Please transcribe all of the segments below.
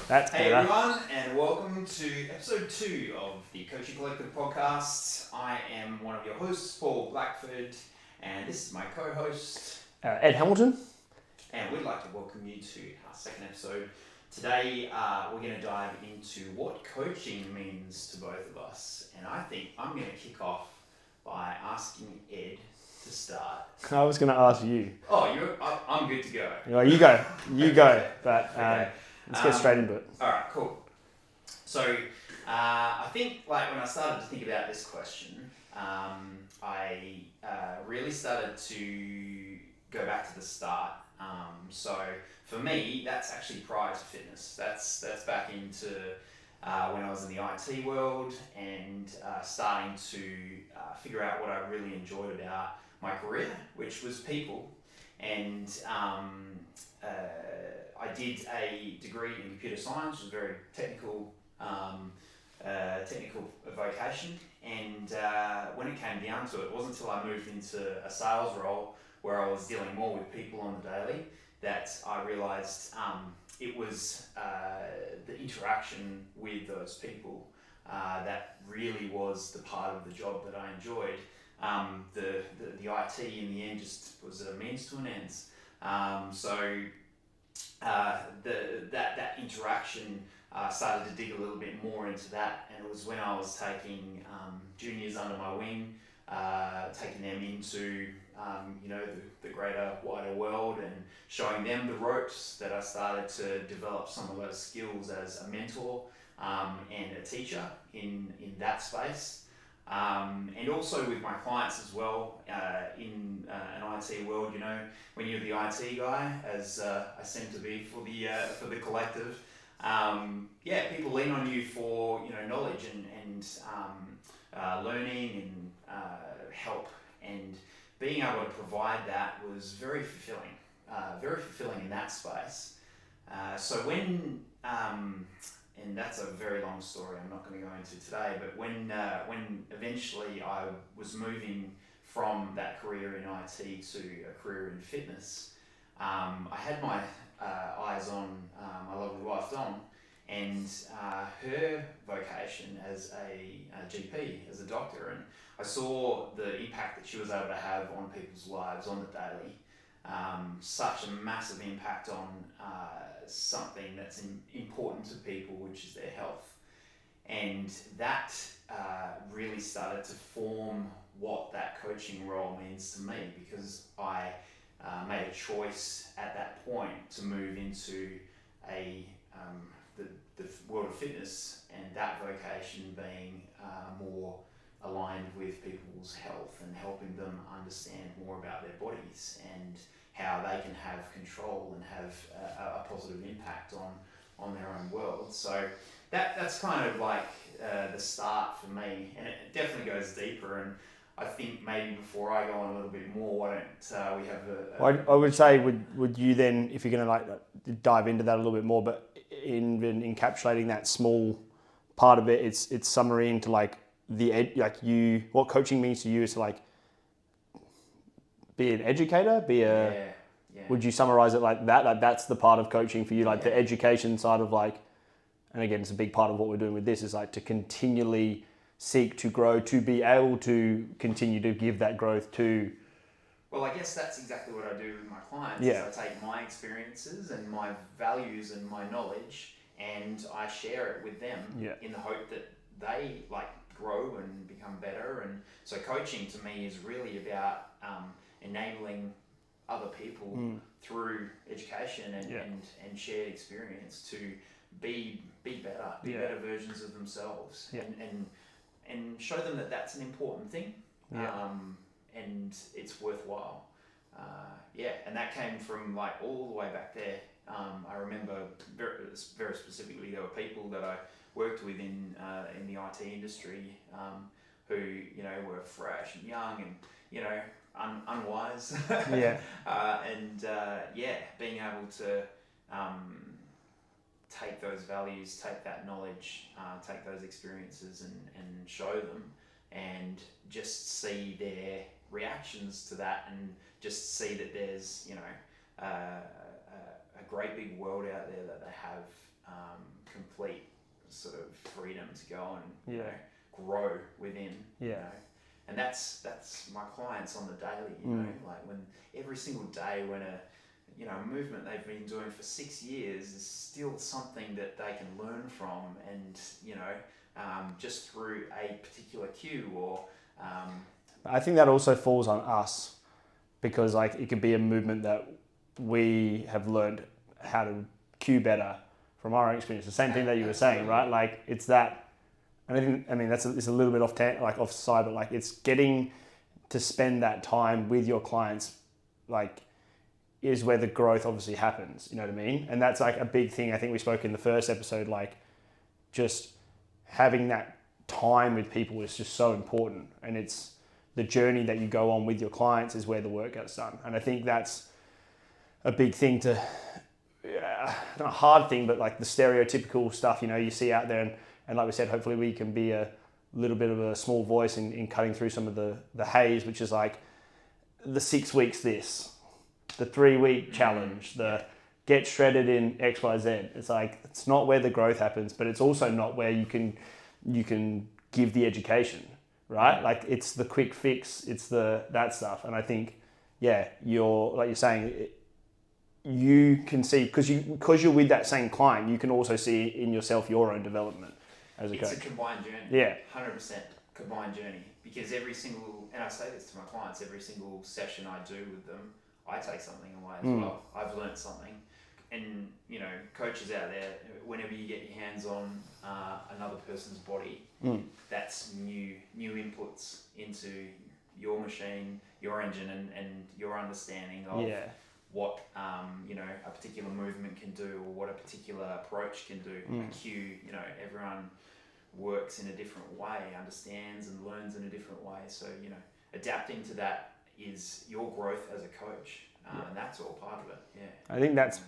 That's Hey better. everyone, and welcome to episode 2 of the Coaching Collective podcast. I am one of your hosts, Paul Blackford, and this is my co-host, Ed Hamilton. and we'd like to welcome you to our second episode. Today, we're going to dive into what coaching means to both of us, and I think I'm going to kick off by asking Ed to start. I was going to ask you. Oh, I'm good to go. Well, you go. You go. But Okay. let's get straight into it. All right, cool. So I think like when I started to think about this question, I really started to go back to the start. So for me, that's actually prior to fitness. That's back into when I was in the IT world and starting to figure out what I really enjoyed about my career, which was people. And I did a degree in computer science, which was a very technical vocation. And when it came down to it, it wasn't until I moved into a sales role where I was dealing more with people on the daily that I realised it was the interaction with those people that really was the part of the job that I enjoyed. The IT in the end just was a means to an end. That interaction started to dig a little bit more into that, and it was when I was taking juniors under my wing, taking them into the greater, wider world and showing them the ropes that I started to develop some of those skills as a mentor and a teacher in that space. And also with my clients as well, in an IT world, when you're the IT guy, as I seem to be for the collective, people lean on you for knowledge and learning and help, and being able to provide that was very fulfilling in that space. So when and that's a very long story I'm not going to go into today, but when eventually I was moving from that career in IT to a career in fitness, I had my eyes on my lovely wife Dawn and her vocation as a GP, as a doctor, and I saw the impact that she was able to have on people's lives on the daily. Such a massive impact on something that's important to people, which is their health. And that really started to form what that coaching role means to me, because I made a choice at that point to move into the world of fitness, and that vocation being more aligned with people's health and helping them understand more about their bodies and how they can have control and have a positive impact on their own world. So that's kind of like the start for me, and it definitely goes deeper. And I think maybe before I go on a little bit more, why don't we have I would say, would you then, if you're going to dive into that a little bit more, but in encapsulating that small part of it, it's summary into what coaching means to you is to be an educator, Yeah. Would you summarize it like that? Like that's the part of coaching for you, the education side of and again, it's a big part of what we're doing with this is to continually seek to grow, to be able to continue to give that growth to. Well, I guess that's exactly what I do with my clients. Yeah. Is I take my experiences and my values and my knowledge, and I share it with them in the hope that they grow and become better. And so coaching to me is really about enabling other people through education and shared experience to be better versions of themselves, and show them that that's an important thing, and it's worthwhile. And that came from all the way back there. I remember very specifically there were people that I worked with in the IT industry who were fresh and young and unwise. Being able to take those values, take that knowledge, take those experiences and show them, and just see their reactions to that, and just see that there's a a great big world out there that they have complete sort of freedom to go and you know, grow within. You know? And that's my clients on the daily. You know, like when every single day when a movement they've been doing for 6 years is still something that they can learn from, and just through a particular cue or. I think that also falls on us, because like it could be a movement that we have learned how to cue better from our own experience. The same thing that you were saying, right? Like it's that, and I mean that's it's a little bit off side, but like it's getting to spend that time with your clients, like is where the growth obviously happens. You know what I mean? And that's like a big thing. I think we spoke in the first episode, like just having that time with people is just so important, and it's the journey that you go on with your clients is where the work gets done. And I think that's a big thing to, not a hard thing, but like the stereotypical stuff, you see out there. And like we said, hopefully we can be a little bit of a small voice in cutting through some of the haze, which is like the 6 weeks this, the 3-week challenge, the get shredded in XYZ. It's like, it's not where the growth happens, but it's also not where you can give the education. Right? Like it's the quick fix, it's that stuff. And I think, you're saying, you can see, because you're with that same client, you can also see in yourself your own development as a coach. It's a combined journey. Yeah. 100% combined journey. Because and I say this to my clients, every single session I do with them, I take something away as well. I've learned something. And, coaches out there, whenever you get your hands on another person's body, that's new inputs into your machine, your engine, and your understanding of what, a particular movement can do, or what a particular approach can do. A cue, everyone works in a different way, understands and learns in a different way. So, adapting to that is your growth as a coach. And that's all part of it. Yeah. I think that's,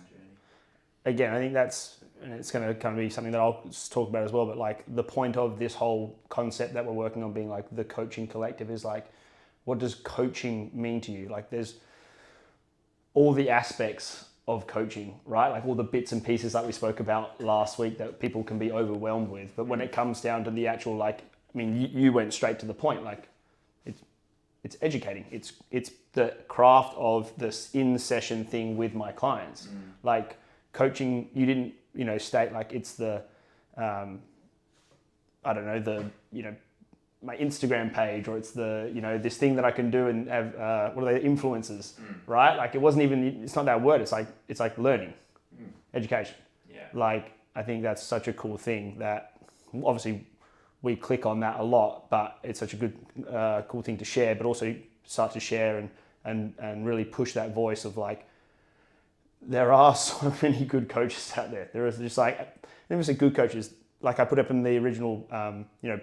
and it's going to kind of be something that I'll talk about as well, but like the point of this whole concept that we're working on being like the coaching collective is like, what does coaching mean to you? Like there's all the aspects of coaching, right? Like all the bits and pieces that we spoke about last week that people can be overwhelmed with. But when it comes down to the actual, you went straight to the point, like it's educating. It's the craft of this in-session thing with my clients. Like coaching, you didn't, state like it's the, my Instagram page, or it's the, this thing that I can do and have, what are they, influencers, right? Like it wasn't even, it's not that word. It's like learning, education. Yeah. Like, I think that's such a cool thing that obviously we click on that a lot, but it's such a good, cool thing to share, but also start to share and really push that voice of like, there are so many good coaches out there. There is just like, never say good coaches, like I put up in the original,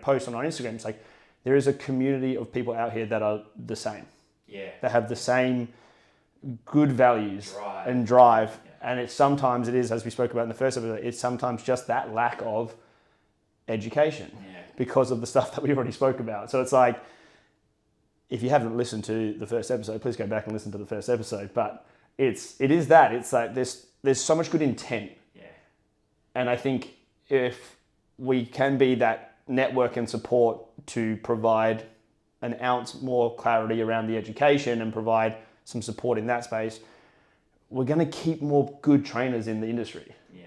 post on our Instagram, it's like, there is a community of people out here that are the same. Yeah. That have the same good values and drive. Yeah. And sometimes it is, as we spoke about in the first episode, it's sometimes just that lack of education because of the stuff that we already spoke about. So it's like, if you haven't listened to the first episode, please go back and listen to the first episode. But it is that. It's like there's so much good intent. Yeah. And I think if we can be that network and support to provide an ounce more clarity around the education and provide some support in that space, we're going to keep more good trainers in the industry. Yeah.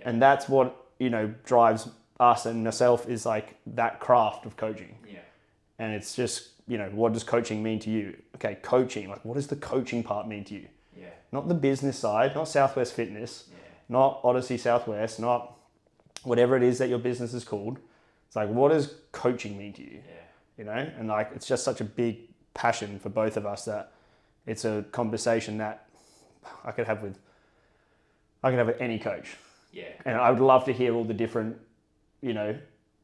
And that's what, drives us and myself, is like that craft of coaching. Yeah. And it's just, what does coaching mean to you? Okay, coaching, like what does the coaching part mean to you? Yeah. Not the business side, not Southwest Fitness, not Odyssey Southwest, not whatever it is that your business is called. It's like, what does coaching mean to you? Yeah. And like, it's just such a big passion for both of us that it's a conversation that I could have with any coach. Yeah. And I would love to hear all the different,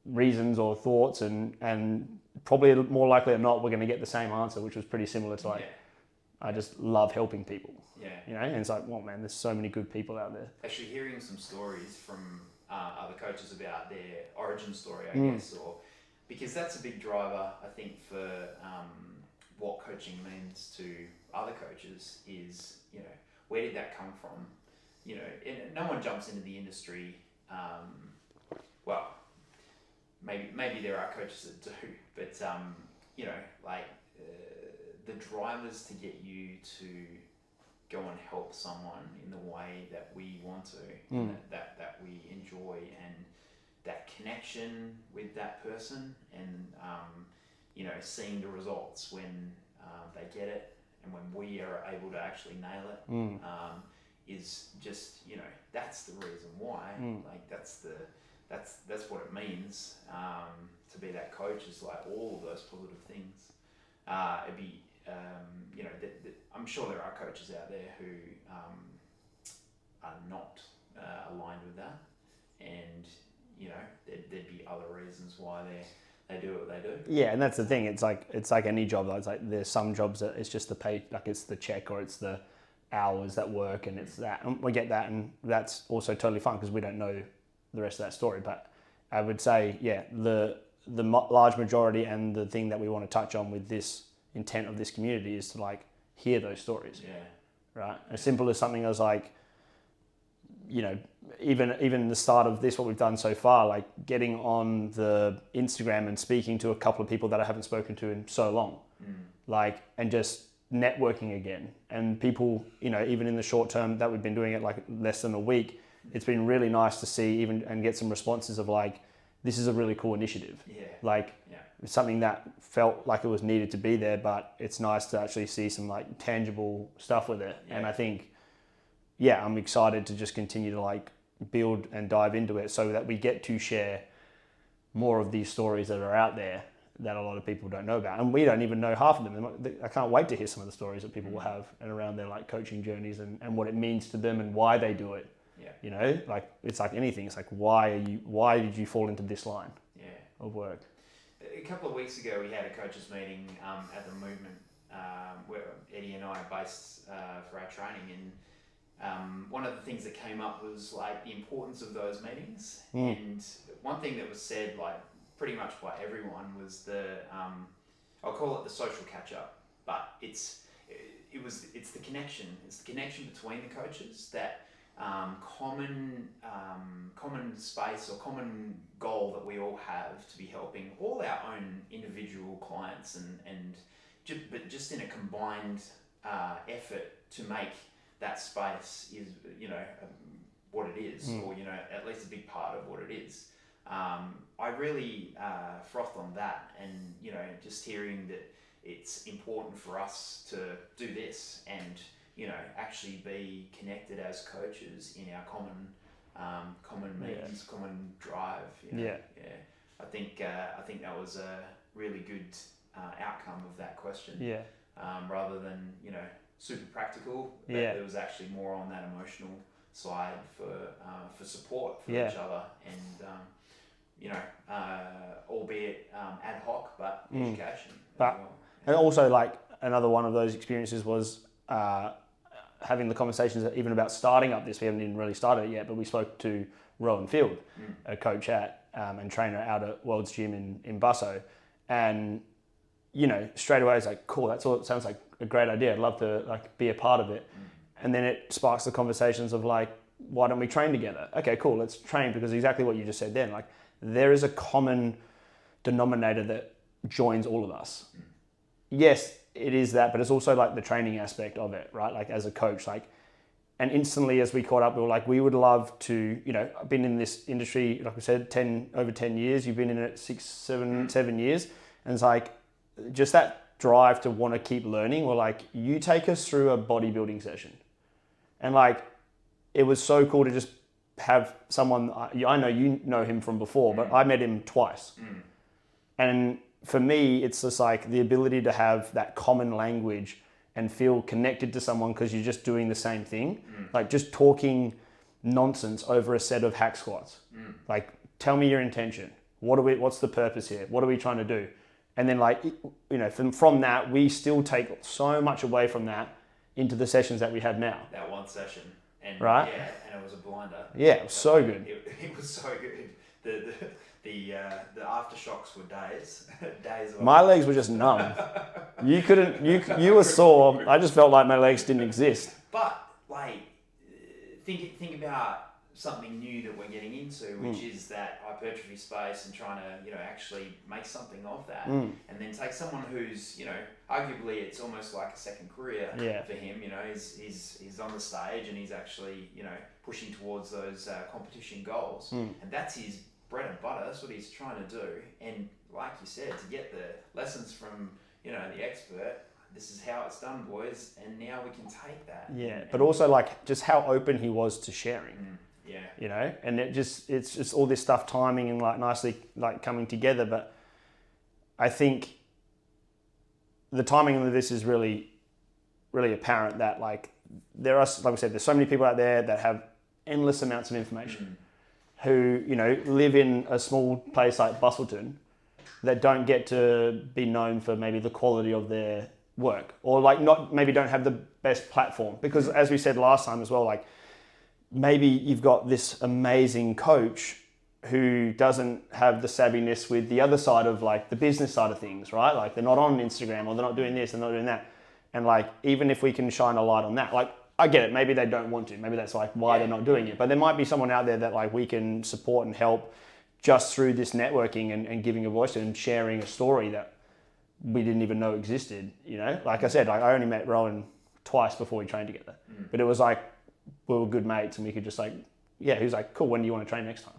reasons or thoughts, and probably more likely than not, we're going to get the same answer, which was pretty similar to like, I just love helping people. Yeah. And it's like, well, man, there's so many good people out there. Actually, hearing some stories from other coaches about their origin story, I guess, or because that's a big driver, I think, for what coaching means to other coaches is, where did that come from? no one jumps into the industry. Well, maybe there are coaches that do, but the drivers to get you to go and help someone in the way that we want to, that we enjoy, and that connection with that person, and seeing the results when they get it, and when we are able to actually nail it, is just that's the reason why. Like that's what it means to be that coach. Is like all of those positive things. It'd be I'm sure there are coaches out there who are not aligned with that, and there'd be other reasons why they do what they do. Yeah, and that's the thing. It's like any job. It's like there's some jobs that it's just the pay, like it's the check or it's the hours that work, and it's that, and we get that, and that's also totally fine because we don't know the rest of that story. But I would say, the large majority and the thing that we want to touch on with this intent of this community is to like hear those stories. Yeah. Right. As simple as something as like, even the start of this, what we've done so far, like getting on the Instagram and speaking to a couple of people that I haven't spoken to in so long, like, and just networking again. And people, even in the short term that we've been doing it like less than a week, it's been really nice to see and get some responses of like, this is a really cool initiative. It's something that felt like it was needed to be there, but it's nice to actually see some like tangible stuff with it. And I think, I'm excited to just continue to like build and dive into it so that we get to share more of these stories that are out there that a lot of people don't know about. And we don't even know half of them. I can't wait to hear some of the stories that people will have and around their like coaching journeys and what it means to them and why they do it. Like it's like anything. It's like, why did you fall into this line of work? A couple of weeks ago, we had a coaches meeting at the movement where Eddie and I are based for our training, and one of the things that came up was like the importance of those meetings. And one thing that was said like pretty much by everyone was I'll call it the social catch up, but it's the connection. It's the connection between the coaches, that common space or common goal that we all have to be helping all our own individual clients, but just in a combined effort to make that space is what it is, or at least a big part of what it is. I really frothed on that, and just hearing that it's important for us to do this and actually be connected as coaches in our common meetings, common drive. I think that was a really good outcome of that question. Rather than super practical, but there was actually more on that emotional side for support for each other, and albeit ad hoc, but education. But and also like another one of those experiences was having the conversations even about starting up this. We haven't even really started it yet, but we spoke to Rowan Field, a coach at and trainer out at World's Gym in Busso, and straight away it's like, cool, that's all. It sounds like a great idea. I'd love to like be a part of it. And then it sparks the conversations of like, why don't we train together? Okay, cool, let's train, because exactly what you just said then, like there is a common denominator that joins all of us. Yes, it is that, but it's also like the training aspect of it, right? Like as a coach, like, and instantly as we caught up, we were like, we would love to, I've been in this industry, like I said, over 10 years, you've been in it 7 years. And it's like, just that drive to want to keep learning. We're like, you take us through a bodybuilding session. And like, it was so cool to just have someone, I know you know him from before, but I met him twice. And for me, it's just like the ability to have that common language and feel connected to someone because you're just doing the same thing. Like just talking nonsense over a set of hack squats. Like, tell me your intention. What's the purpose here? What are we trying to do? And then like, from that, we still take so much away from that into the sessions that we have now. That one session. And right? Yeah, and it was a blinder. Yeah, it was so good. It was so good. The aftershocks were days. My legs were just numb. You were sore. I just felt like my legs didn't exist. But like, think about something new that we're getting into, which is that hypertrophy space, and trying to actually make something of that, and then take someone who's arguably it's almost like a second career for him. He's on the stage and he's actually pushing towards those competition goals, and that's his bread and butter. That's what he's trying to do. And like you said, to get the lessons from the expert. This is how it's done, boys, and now we can take that. Yeah, but also like just how open he was to sharing. Yeah. And it's just all this stuff timing and like nicely like coming together. But I think the timing of this is really, really apparent that like there are, like I said, there's so many people out there that have endless amounts of information who, live in a small place like Bustleton that don't get to be known for maybe the quality of their work, or like maybe don't have the best platform, because as we said last time as well, like maybe you've got this amazing coach who doesn't have the savviness with the other side of like the business side of things, right? Like they're not on Instagram, or they're not doing this, they're not doing that. And like, even if we can shine a light on that, like I get it, maybe they don't want to, maybe that's like why they're not doing it, but there might be someone out there that like we can support and help just through this networking and giving a voice and sharing a story that we didn't even know existed. Like I said, like I only met Rowan twice before we trained together, but it was like we were good mates, and we could just like, he was like, cool, when do you want to train next time?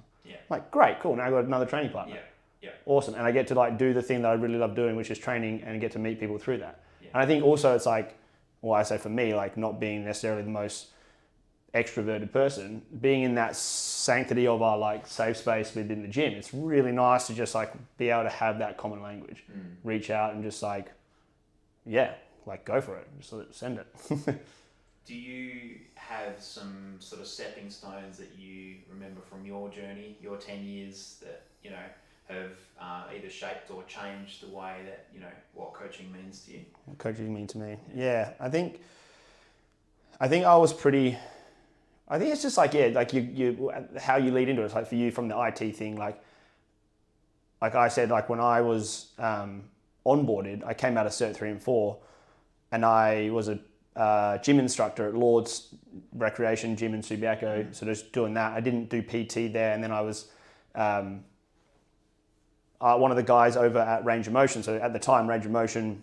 Like, great, cool, now I've got another training partner. Awesome. And I get to like do the thing that I really love doing, which is training, and get to meet people through that. And I think also it's like, I say for me, like not being necessarily the most extroverted person, being in that sanctity of our like safe space within the gym, it's really nice to just like be able to have that common language, reach out and just like, like go for it, just send it. Do you have some sort of stepping stones that you remember from your journey, your 10 years that have either shaped or changed the way that what coaching means to you? What coaching means to me? Yeah, I think I was pretty. I think it's just like like you how you lead into it. It's like for you from the IT thing, like I said, like when I was onboarded, I came out of Cert 3 and 4, and I was a gym instructor at Lord's Recreation Gym in Subiaco, so just doing that. I didn't do PT there, and then I was one of the guys over at Range of Motion. So at the time, Range of Motion,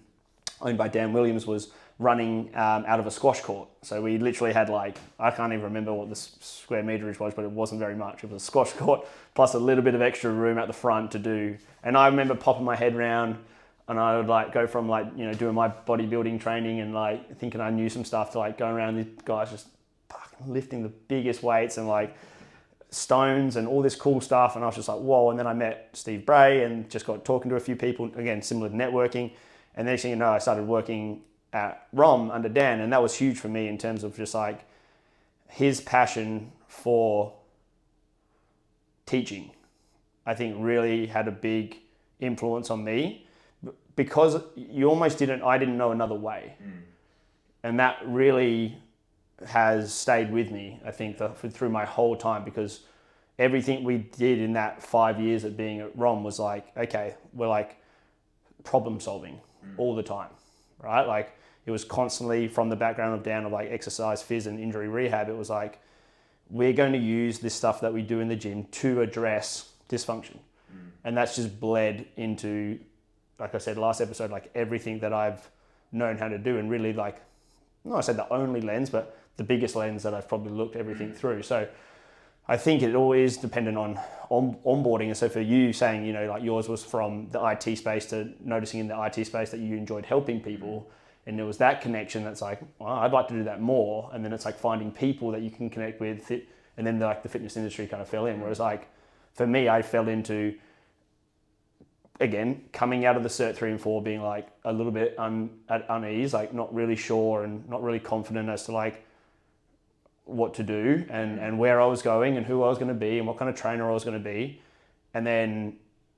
owned by Dan Williams, was running out of a squash court. So we literally had like, I can't even remember what the square meterage was, but it wasn't very much. It was a squash court plus a little bit of extra room at the front to do. And I remember popping my head around, and I would like go from like, doing my bodybuilding training and like thinking I knew some stuff to like going around these guys just fucking lifting the biggest weights and like stones and all this cool stuff. And I was just like, whoa. And then I met Steve Bray and just got talking to a few people, again, similar to networking. And next thing you know, I started working at ROM under Dan, and that was huge for me in terms of just like his passion for teaching. I think really had a big influence on me, because you almost I didn't know another way. And that really has stayed with me, I think, through my whole time, because everything we did in that 5 years of being at ROM was like, okay, we're like problem solving all the time, right? Like it was constantly from the background of Dan of like exercise, phys and injury rehab. It was like, we're going to use this stuff that we do in the gym to address dysfunction. And that's just bled into, like I said last episode, like everything that I've known how to do, and really like, not I said the only lens, but the biggest lens that I've probably looked everything through. So I think it all is dependent on onboarding. And so for you saying, like yours was from the IT space to noticing in the IT space that you enjoyed helping people, and there was that connection that's like, well, I'd like to do that more. And then it's like finding people that you can connect with, and then like the fitness industry kind of fell in. Whereas like for me, I fell into, again, coming out of the Cert 3 and 4 being like a little bit at unease, like not really sure and not really confident as to like what to do and where I was going and who I was going to be and what kind of trainer I was going to be. And then,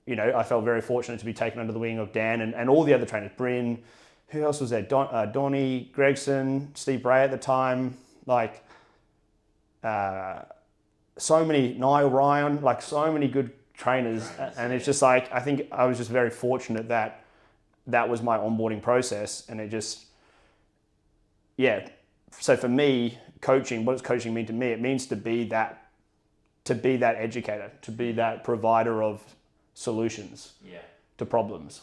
I felt very fortunate to be taken under the wing of Dan and all the other trainers, Bryn, who else was there? Donnie, Gregson, Steve Bray at the time, like so many, Niall Ryan, like so many good trainers. And it's just like, I think I was just very fortunate that that was my onboarding process. And it just, so for me, coaching, what does coaching mean to me? It means to be that educator, to be that provider of solutions to problems.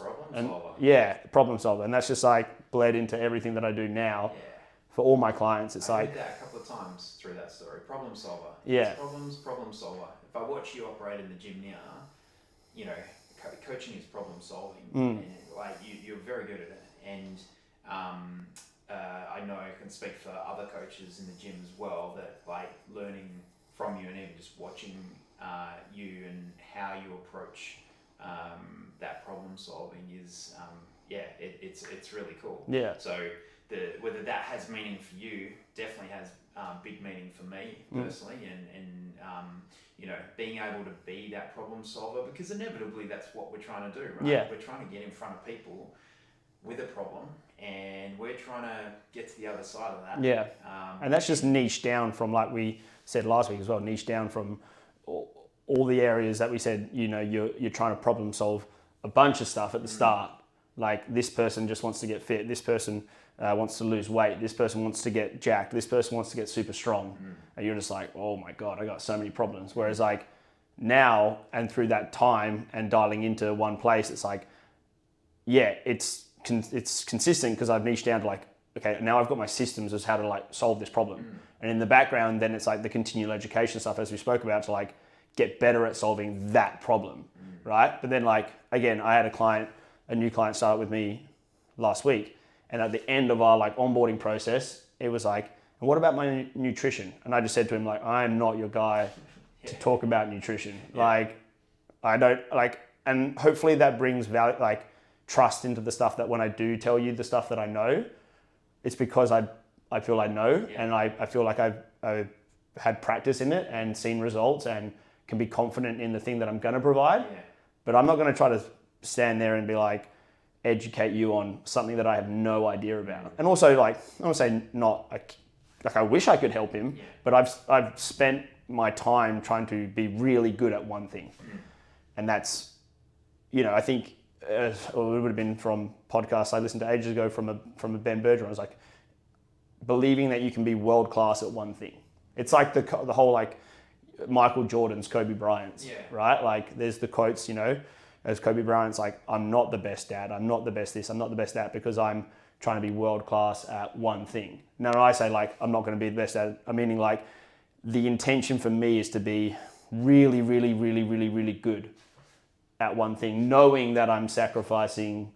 Problem solver. And that's just like bled into everything that I do now. For all my clients, it's I heard that a couple of times through that story. Problem solver. Yeah. Problem solver. If I watch you operate in the gym now, you know, coaching is problem solving, and like you're very good at it. And I know I can speak for other coaches in the gym as well that like learning from you and even just watching you and how you approach that problem solving is it's really cool. Yeah. So whether that has meaning for you definitely has big meaning for me personally, and you know, being able to be that problem solver, because inevitably that's what we're trying to do, right? Yeah. We're trying to get in front of people with a problem, and we're trying to get to the other side of that. Yeah. And that's just niche down from, like we said last week as well, niche down from all the areas that we said, you know, you're trying to problem solve a bunch of stuff at the start. Like this person just wants to get fit. This person wants to lose weight. This person wants to get jacked. This person wants to get super strong. And you're just like, oh my God, I got so many problems. Whereas like now, and through that time and dialing into one place, it's like, yeah, it's consistent because I've niched down to like, okay, now I've got my systems as how to like solve this problem. And in the background, then it's like the continual education stuff, as we spoke about, to like get better at solving that problem, right? But then like, again, I had a new client start with me last week. And at the end of our like onboarding process, it was like, and what about my nutrition? And I just said to him, like, I'm not your guy to talk about nutrition. Like, I don't like, and hopefully that brings value, like trust into the stuff that when I do tell you the stuff that I know, it's because I feel I know, and I feel like I've had practice in it and seen results and can be confident in the thing that I'm going to provide. But I'm not going to try to stand there and be like, educate you on something that I have no idea about. And also, like, I want to say not like I wish I could help him, but I've spent my time trying to be really good at one thing. And that's, you know, I think it would have been from podcasts I listened to ages ago from a Ben Bergeron. I was like, believing that you can be world class at one thing. It's like the whole like Michael Jordan's, Kobe Bryant's, right? Like there's the quotes, you know, as Kobe Bryant's like, I'm not the best dad, I'm not the best this, I'm not the best that, because I'm trying to be world class at one thing. Now when I say like, I'm not going to be the best at it, I'm meaning like the intention for me is to be really, really, really, really, really good at one thing, knowing that I'm sacrificing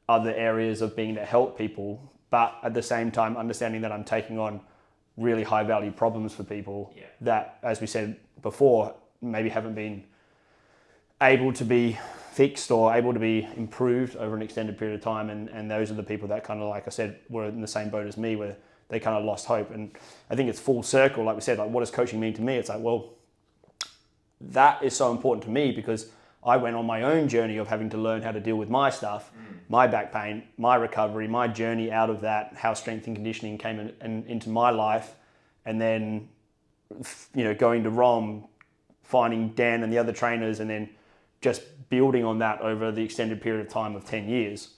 other areas of being to help people, but at the same time understanding that I'm taking on really high value problems for people that, as we said before, maybe haven't been able to be fixed or able to be improved over an extended period of time. And those are the people that kind of, like I said, were in the same boat as me, where they kind of lost hope. And I think it's full circle. Like we said, like, what does coaching mean to me? It's like, well, that is so important to me because I went on my own journey of having to learn how to deal with my stuff, my back pain, my recovery, my journey out of that, how strength and conditioning came into my life. And then, you know, going to ROM, finding Dan and the other trainers, and then just building on that over the extended period of time of 10 years.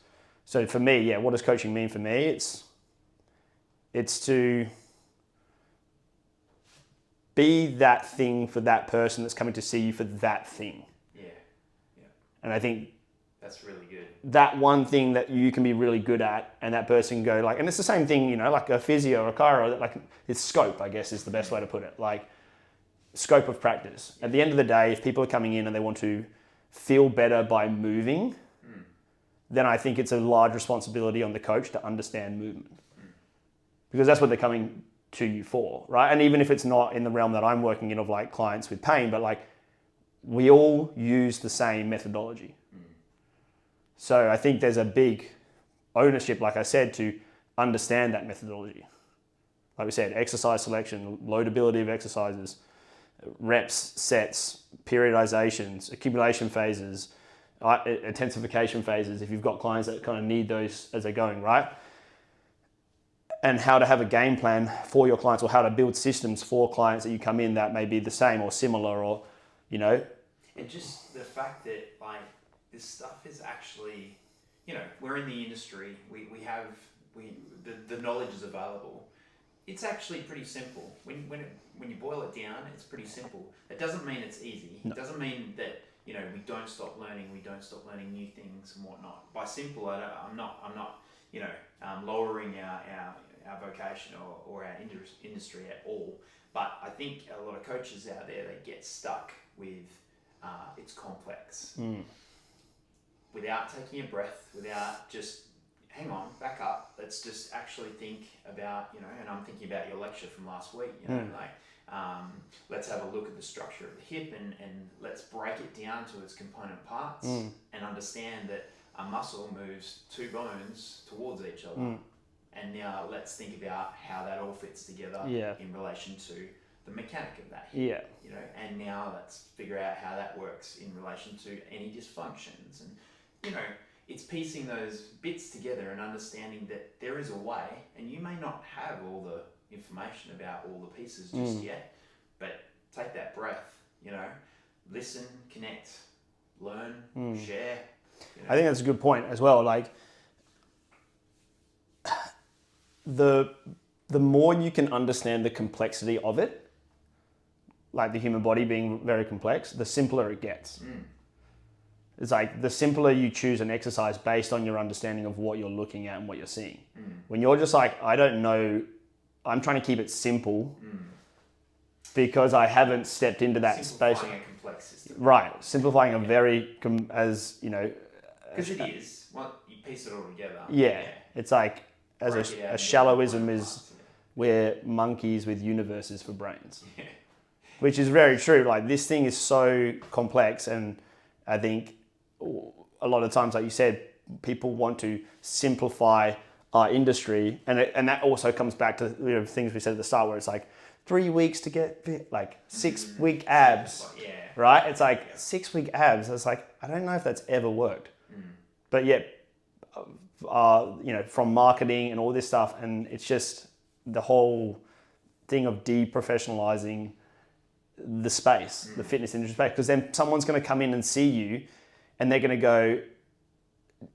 So for me, what does coaching mean for me? It's to be that thing for that person that's coming to see you for that thing. And I think that's really good. That one thing that you can be really good at, and that person can go like, and it's the same thing, you know, like a physio or a chiro, like it's scope, I guess is the best way to put it. Like scope of practice. At the end of the day, if people are coming in and they want to feel better by moving, then I think it's a large responsibility on the coach to understand movement. Because that's what they're coming to you for, right? And even if it's not in the realm that I'm working in of like clients with pain, but like we all use the same methodology. So I think there's a big ownership, like I said, to understand that methodology. Like we said, exercise selection, loadability of exercises, reps, sets, periodizations, accumulation phases, intensification phases, if you've got clients that kind of need those as they're going, right? And how to have a game plan for your clients, or how to build systems for clients that you come in that may be the same or similar, or, you know. And just the fact that like this stuff is actually, you know, we're in the industry, the knowledge is available, it's actually pretty simple. When you boil it down, it's pretty simple. It doesn't mean it's easy. No. It doesn't mean that we don't stop learning. We don't stop learning new things and whatnot. By simple, I'm not lowering our vocation or our industry at all. But I think a lot of coaches out there, they get stuck with it's complex. Without taking a breath, without just hang on, back up. Let's just actually think about, and I'm thinking about your lecture from last week, let's have a look at the structure of the hip and let's break it down to its component parts and understand that a muscle moves two bones towards each other. And now let's think about how that all fits together in relation to the mechanic of that hip. And now let's figure out how that works in relation to any dysfunctions. And, it's piecing those bits together and understanding that there is a way, and you may not have all the information about all the pieces just yet, but take that breath, listen, connect, learn, share. I think that's a good point as well. Like the more you can understand the complexity of it, like the human body being very complex, the simpler it gets. It's like the simpler you choose an exercise based on your understanding of what you're looking at and what you're seeing. When you're just like, I don't know, I'm trying to keep it simple because I haven't stepped into that space. Simplifying a complex system. Right, simplifying a very, as because it is. You piece it all together. It's like, as a shallowism is we're monkeys with universes for brains. Which is very true. Like this thing is so complex, and I think a lot of times, like you said, people want to simplify our industry, and that also comes back to things we said at the start, where it's like 3 weeks to get fit, like 6 week abs, right? It's like 6 week abs. It's like I don't know if that's ever worked, but yet, from marketing and all this stuff, and it's just the whole thing of deprofessionalizing the space, the fitness industry space, because then someone's going to come in and see you and they're going to go,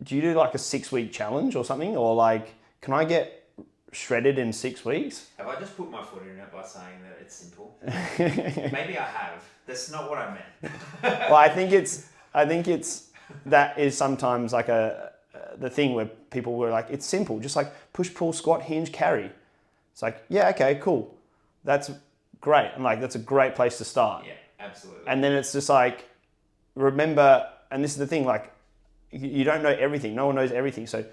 do you do like a 6 week challenge or something? Or like, can I get shredded in 6 weeks? Have I just put my foot in it by saying that it's simple? Maybe I have. That's not what I meant. Well, I think it's that is sometimes like the thing where people were like, it's simple, just like push, pull, squat, hinge, carry. It's like, yeah, okay, cool. That's great. And like, that's a great place to start. Yeah, absolutely. And then it's just like, remember, and this is the thing, like, you don't know everything. No one knows everything. So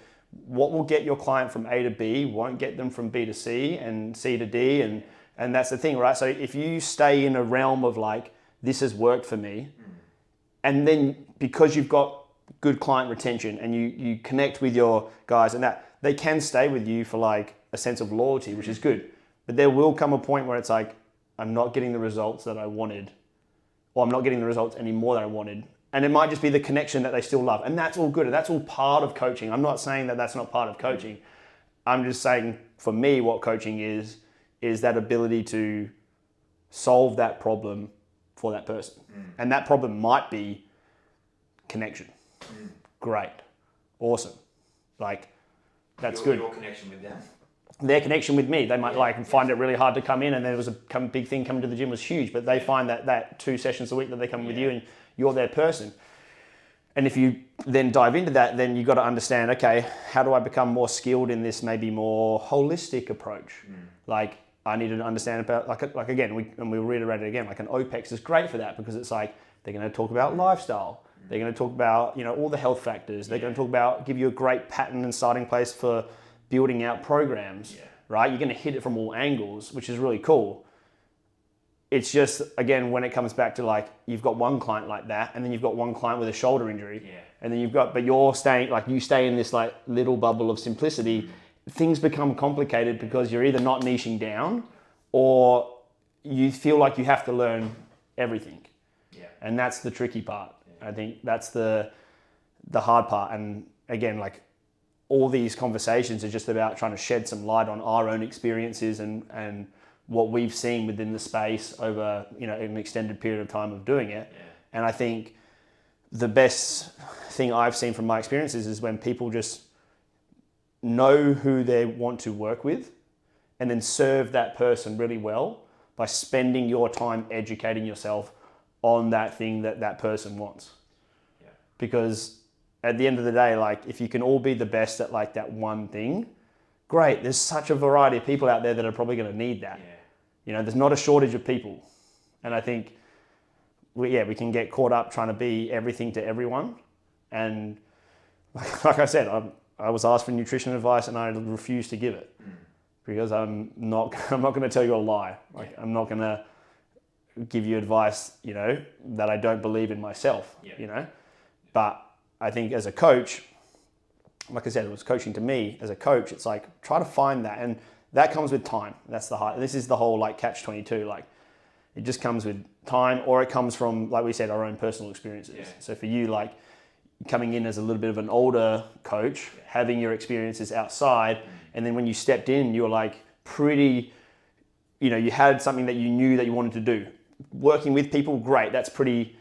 what will get your client from A to B won't get them from B to C and C to D. And that's the thing, right? So if you stay in a realm of like, this has worked for me, and then because you've got good client retention and you connect with your guys and that, they can stay with you for like a sense of loyalty, which is good. But there will come a point where it's like, I'm not getting the results that I wanted, or I'm not getting the results anymore that I wanted. And it might just be the connection that they still love. And that's all good. And that's all part of coaching. I'm not saying that that's not part of coaching. I'm just saying, for me, what coaching is that ability to solve that problem for that person. And that problem might be connection. Great. Awesome. Like, that's good. Your connection with them. Their connection with me. They might find it really hard to come in, and there was a big thing coming to the gym was huge, but they find that 2 sessions a week that they come with you and you're their person. And if you then dive into that, then you've got to understand, okay, how do I become more skilled in this maybe more holistic approach? Like, I need to understand about, like again, we'll reiterate it again, like an OPEX is great for that, because it's like, they're going to talk about lifestyle. They're going to talk about, all the health factors. They're going to talk about, give you a great pattern and starting place for building out programs, right? You're going to hit it from all angles, which is really cool. It's just, again, when it comes back to like, you've got one client like that, and then you've got one client with a shoulder injury, and then but you're staying, like you stay in this like little bubble of simplicity, things become complicated because you're either not niching down or you feel like you have to learn everything. And that's the tricky part. I think that's the hard part. And again, like all these conversations are just about trying to shed some light on our own experiences and what we've seen within the space over, an extended period of time of doing it. And I think the best thing I've seen from my experiences is when people just know who they want to work with, and then serve that person really well by spending your time educating yourself on that thing that that person wants. Yeah. Because at the end of the day, like if you can all be the best at like that one thing, great. There's such a variety of people out there that are probably going to need that. Yeah. You know, there's not a shortage of people. And I think, we can get caught up trying to be everything to everyone. And like I said, I was asked for nutrition advice and I refused to give it because I'm not going to tell you a lie. Like I'm not going to give you advice, you know, that I don't believe in myself, you know. But I think as a coach, like I said, it was coaching to me. As a coach, it's like try to find that, and that comes with time. That's the hard. This is the whole like catch-22. Like it just comes with time, or it comes from, like we said, our own personal experiences. Yeah. So for you, like coming in as a little bit of an older coach, having your experiences outside, and then when you stepped in, you were like pretty, you know, you had something that you knew that you wanted to do. Working with people, great. That's pretty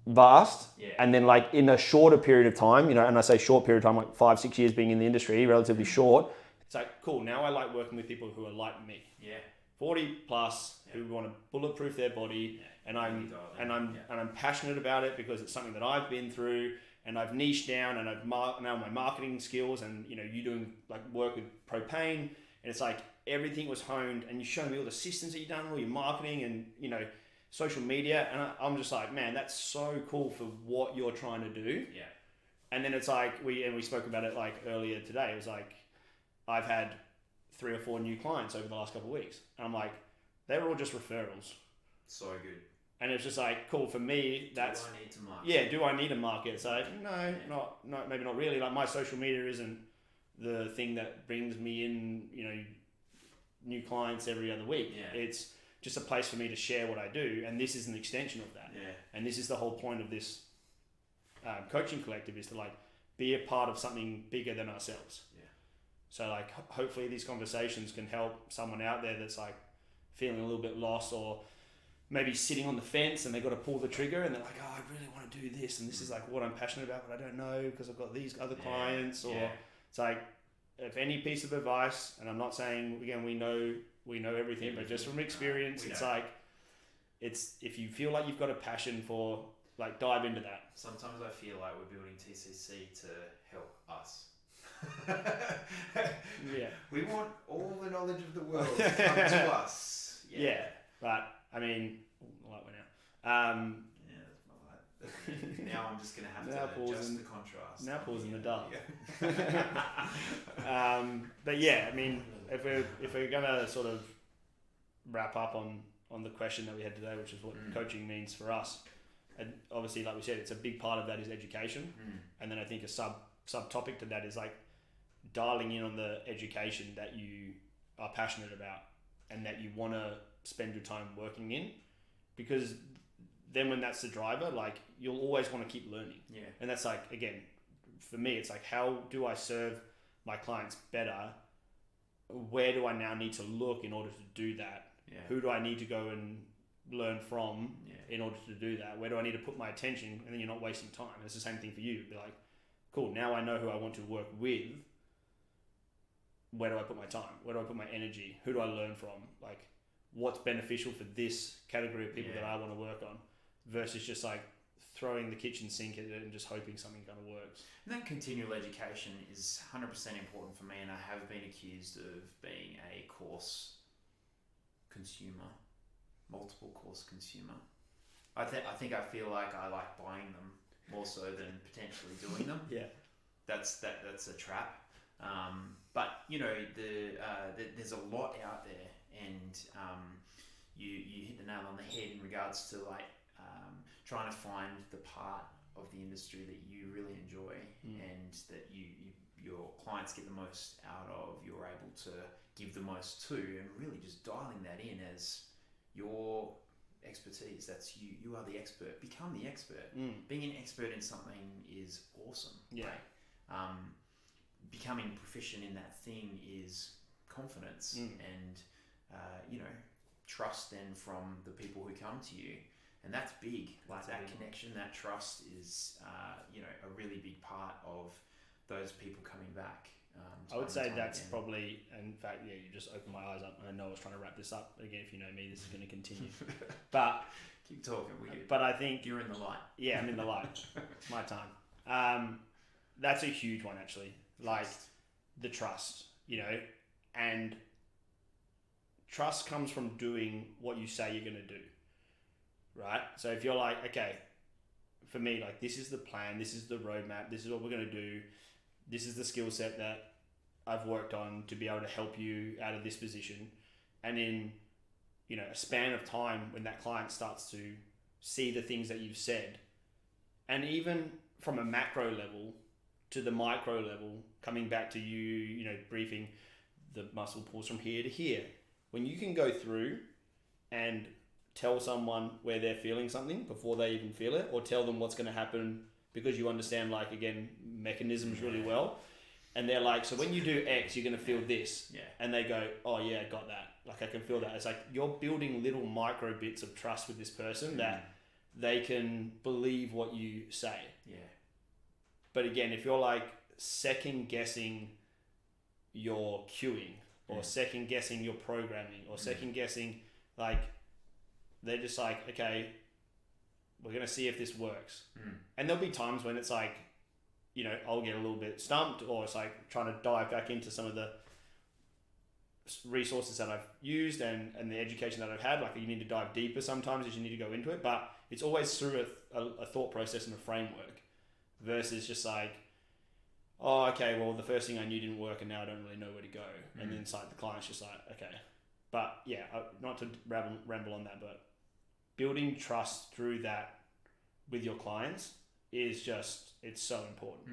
vast. Yeah. And then like in a shorter period of time, you know, and I say short period of time, like 5-6 years being in the industry, relatively short. It's like, cool, now I like working with people who are like me. Yeah. 40 plus who want to bulletproof their body, and I'm passionate about it because it's something that I've been through and I've niched down, and I've now my marketing skills, and you know, you doing like work with propane, and it's like everything was honed, and you showed me all the systems that you've done, all your marketing and, you know, social media, and I'm just like, man, that's so cool for what you're trying to do. Yeah. And then it's like we spoke about it like earlier today. It was like I've had 3 or 4 new clients over the last couple of weeks, and I'm like, they were all just referrals. So good. And it's just like, cool, for me, that's... Do I need to market? Yeah, do I need a market? So maybe not really. Like my social media isn't the thing that brings me in, you know, new clients every other week. Yeah. It's just a place for me to share what I do, and this is an extension of that. Yeah. And this is the whole point of this coaching collective, is to like be a part of something bigger than ourselves. Yeah. So like hopefully these conversations can help someone out there that's like feeling a little bit lost, or maybe sitting on the fence and they got to pull the trigger and they're like, oh, I really want to do this, and this is like what I'm passionate about, but I don't know because I've got these other clients. Or it's like, if any piece of advice, and I'm not saying again we know everything, but just from experience, it's like, it's, if you feel like you've got a passion for, like, dive into that. Sometimes I feel like we're building TCC to help us. Yeah. We want all the knowledge of the world to come to us. Yeah. But I mean, light went out. Yeah, that's my light. Now I'm just gonna have to adjust the contrast. Now pause in the dark. But yeah, I mean, if we're gonna sort of wrap up on the question that we had today, which is what coaching means for us, and obviously, like we said, it's a big part of that is education, and then I think a subtopic to that is like dialing in on the education that you are passionate about and that you want to spend your time working in, because then when that's the driver, like you'll always want to keep learning. Yeah. And that's like, again, for me, it's like, how do I serve my clients better? Where do I now need to look in order to do that? Yeah. Who do I need to go and learn from in order to do that? Where do I need to put my attention? And then you're not wasting time. It's the same thing for you. Be like, cool, now I know who I want to work with. Where do I put my time? Where do I put my energy? Who do I learn from? Like, what's beneficial for this category of people that I want to work on, versus just like throwing the kitchen sink at it and just hoping something kind of works. And that continual education is 100% important for me, and I have been accused of being a course consumer, multiple course consumer. I think I feel like I like buying them more so than potentially doing them. Yeah, that's a trap. But you know, there's a lot out there, and you hit the nail on the head in regards to like trying to find the part of the industry that you really enjoy and that your clients get the most out of, you're able to give the most to, and really just dialing that in as your expertise. That's you are the expert. Become the expert. Being an expert in something is awesome. Yeah. Right? Becoming proficient in that thing is confidence and trust then from the people who come to you, and that's big. Like that connection, that trust is a really big part of those people coming back. I would say that's again. probably, in fact, yeah, you just opened my eyes up, and I know I was trying to wrap this up. Again, if you know me, this is going to continue. But Keep talking. But I think You're in the light. Yeah, I'm in the light. It's my time. That's a huge one, actually. Like the trust, and trust comes from doing what you say you're going to do, right? So if you're like, okay, for me, like this is the plan, this is the roadmap, this is what we're going to do, this is the skill set that I've worked on to be able to help you out of this position, and in a span of time when that client starts to see the things that you've said, and even from a macro level to the micro level, coming back to you, briefing the muscle pulls from here to here. When you can go through and tell someone where they're feeling something before they even feel it, or tell them what's going to happen because you understand, like, again, mechanisms really well. And they're like, so when you do X, you're going to feel this. Yeah. And they go, oh yeah, I got that. Like, I can feel that. It's like you're building little micro bits of trust with this person that they can believe what you say. Yeah. But again, if you're like second guessing your queuing, or second guessing your programming, or second guessing, like, they're just like, okay, we're going to see if this works. And there'll be times when it's like, I'll get a little bit stumped, or it's like trying to dive back into some of the resources that I've used and the education that I've had. Like, you need to dive deeper sometimes as you need to go into it, but it's always through a thought process and a framework, versus just like, oh, okay, well, the first thing I knew didn't work and now I don't really know where to go. And then it's like the client's just like, okay. But yeah, not to ramble on that, but building trust through that with your clients is just, it's so important.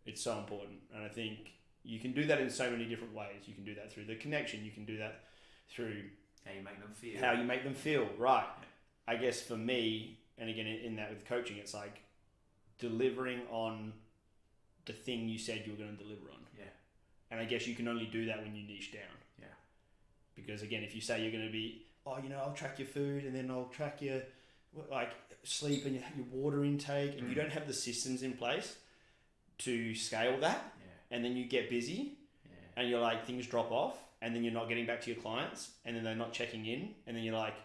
It's so important. And I think you can do that in so many different ways. You can do that through the connection. You can do that through how you make them feel. Right. Yeah. I guess for me, and again, in that with coaching, it's like delivering on the thing you said you were going to deliver on. Yeah. And I guess you can only do that when you niche down. Yeah. Because again, if you say you're going to be, I'll track your food, and then I'll track your sleep and your water intake, and you don't have the systems in place to scale that, and then you get busy, and you're like, things drop off, and then you're not getting back to your clients, and then they're not checking in, and then you're like,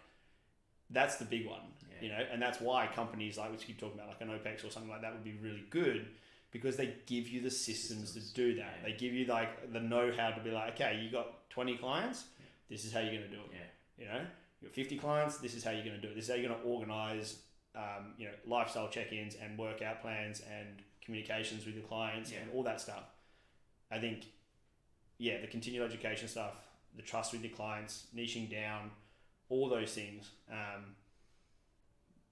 that's the big one, and that's why companies like, which keep talking about, like an OPEX or something like that, would be really good, because they give you the systems to do that. They give you like the know-how to be like, okay, you got 20 clients, this is how you're going to do it. You got 50 clients, this is how you're going to do it. This is how you're going to organize, lifestyle check-ins and workout plans and communications with your clients and all that stuff. I think, the continual education stuff, the trust with your clients, niching down, all those things.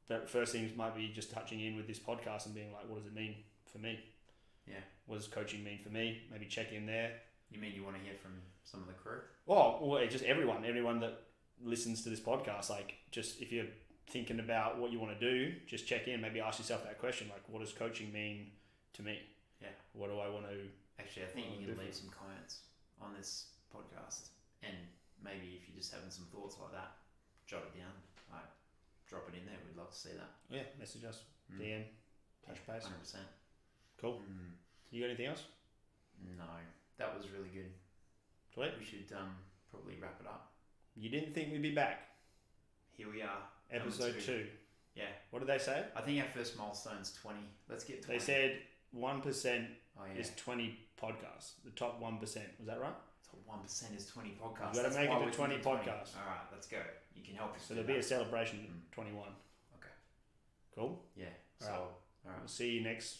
But first things might be just touching in with this podcast and being like, what does it mean for me? Yeah. What does coaching mean for me? Maybe check in there. You mean you want to hear from some of the crew? Well, just everyone that listens to this podcast, like, just if you're thinking about what you want to do, just check in, maybe ask yourself that question, like, what does coaching mean to me? Yeah. What do I want to... Actually, I think you can leave some comments on this podcast, and maybe if you're just having some thoughts like that, jot it down, like, drop it in there. We'd love to see that. Yeah, message us, DM, touch base. 100%. Cool. You got anything else? No, that was really good. Sweet. We should probably wrap it up. You didn't think we'd be back? Here we are. Episode 2. Yeah. What did they say? I think our first milestone's 20. Let's get 20. They said 1% is 20 podcasts. The top 1%. Was that right? Top 1% is 20 podcasts. You've got to make it to 20 podcasts. All right, let's go. You can help us. So there'll be a celebration at 21. Okay. Cool? Yeah. All right. We'll see you next.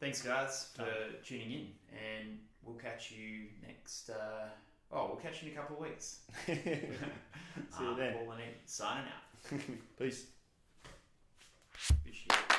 Thanks, guys, for tuning in, and we'll catch you next. We'll catch you in a couple of weeks. See you then. Signing out. Peace. Appreciate it.